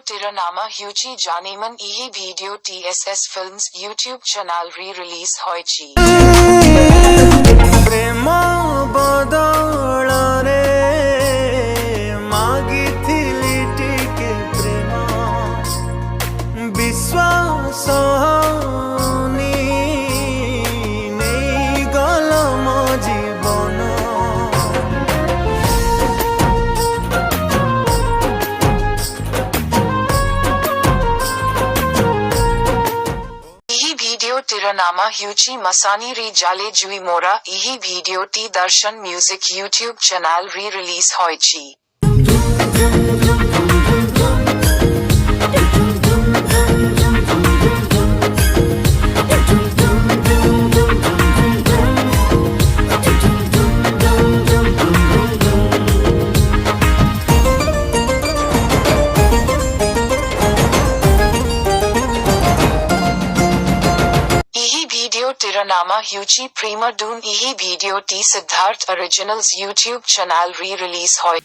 तेरा नामा ह्यूची जानेमन इही video TSS films YouTube channel rerelease होयची। प्रेम बदଳରେ मागिथिली टिके प्रेम विश्वास हनी नहीं गल मो जीवन। तेरा नामा ह्यूची मसानी री जाले जुई मोरा इही वीडियो टी दर्शन म्यूजिक यूट्यूब चैनल री-रिलीज होयची। तेरा नामा ह्यूची प्रीमा डून इही video T Siddharth originals YouTube channel re-release होय।